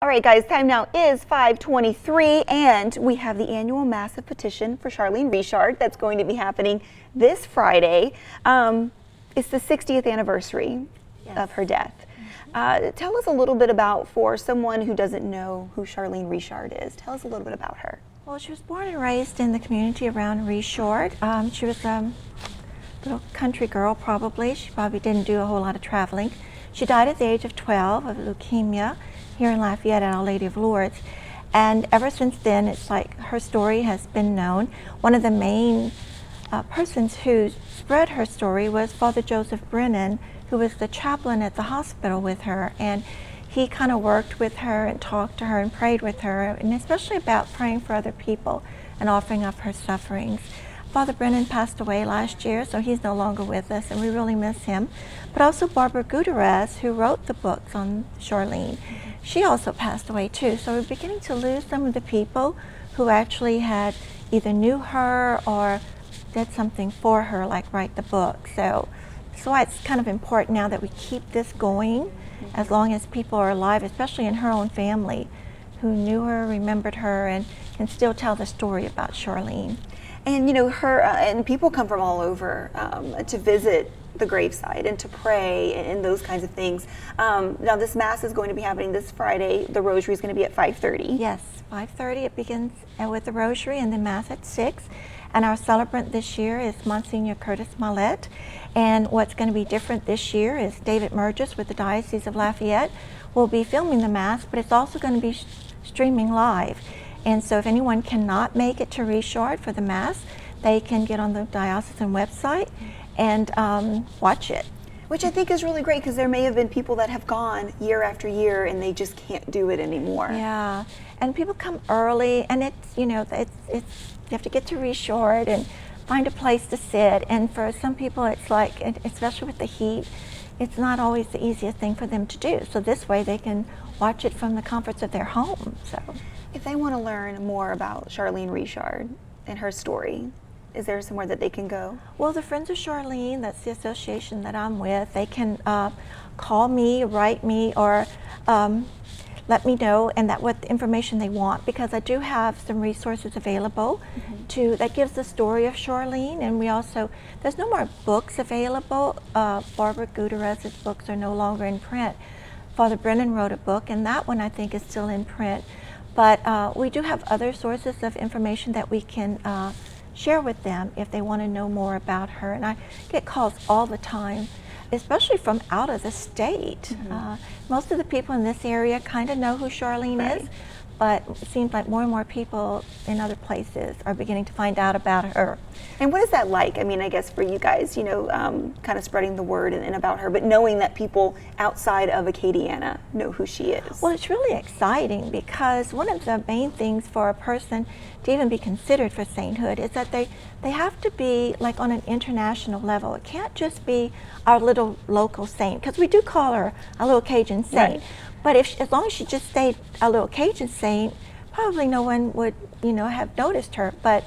All right, guys, time now is 5:23, and we have the annual Mass of Petition for Charlene Richard that's going to be happening this Friday. It's the 60th anniversary of her death. Tell us a little bit about, for someone who doesn't know who Charlene Richard is, tell us a little bit about her. Well, she was born and raised in the community around Richard. She was a little country girl, probably. She probably didn't do a whole lot of traveling. She died at the age of 12 of leukemia here in Lafayette at Our Lady of Lourdes. And ever since then, it's like her story has been known. One of the main persons who spread her story was Father Joseph Brennan, who was the chaplain at the hospital with her. And he kind of worked with her and talked to her and prayed with her, and especially about praying for other people and offering up her sufferings. Father Brennan passed away last year, so he's no longer with us, and we really miss him. But also Barbara Gutierrez, who wrote the books on Charlene, she also passed away too. So we're beginning to lose some of the people who actually had either knew her or did something for her, like write the book. So why it's kind of important now that we keep this going as long as people are alive, especially in her own family, who knew her, remembered her, and can still tell the story about Charlene. And you know, her and people come from all over to visit the gravesite and to pray and those kinds of things. Now this Mass is going to be happening this Friday. The Rosary is going to be at 5:30. Yes, 5:30. It begins with the Rosary and then Mass at 6. And our celebrant this year is Monsignor Curtis Millett. And what's going to be different this year is David Murgis with the Diocese of Lafayette will be filming the Mass, but it's also going to be streaming live. And so if anyone cannot make it to Richard for the Mass, they can get on the diocesan website and watch it. Which I think is really great, because there may have been people that have gone year after year and they just can't do it anymore. Yeah, and people come early, and it's, you know, it's you have to get to Richard and find a place to sit. And for some people, it's like, especially with the heat, it's not always the easiest thing for them to do. So this way they can watch it from the comforts of their home. So if they want to learn more about Charlene Richard and her story, is there somewhere that they can go? Well, the Friends of Charlene, that's the association that I'm with, they can call me, write me, or let me know and that what information they want, because I do have some resources available that gives the story of Charlene. And we also, there's no more books available. Barbara Gutierrez's books are no longer in print. Father Brennan wrote a book, and that one I think is still in print. But we do have other sources of information that we can share with them if they want to know more about her. And I get calls all the time, especially from out of the state. Most of the people in this area kind of know who Charlene is, but it seems like more and more people in other places are beginning to find out about her. And what is that like? I mean, I guess for you guys, you know, kind of spreading the word and about her, but knowing that people outside of Acadiana know who she is. Well, it's really exciting, because one of the main things for a person to even be considered for sainthood is that they have to be like on an international level. It can't just be our little local saint, because we do call her a Little Cajun Saint. Right. But as long as she just stayed a Little Cajun Saint, probably no one would, you know, have noticed her. But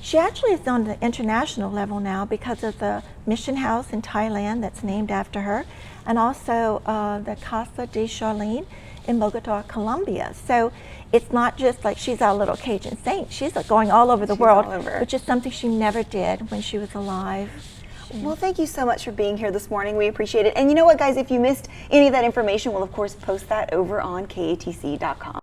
she actually is on the international level now because of the mission house in Thailand that's named after her, and also the Casa de Charlene in Bogota, Colombia. So it's not just like she's our Little Cajun Saint. She's going all over the world, which is something she never did when she was alive. Well, thank you so much for being here this morning. We appreciate it. And you know what, guys, if you missed any of that information, we'll of course post that over on katc.com.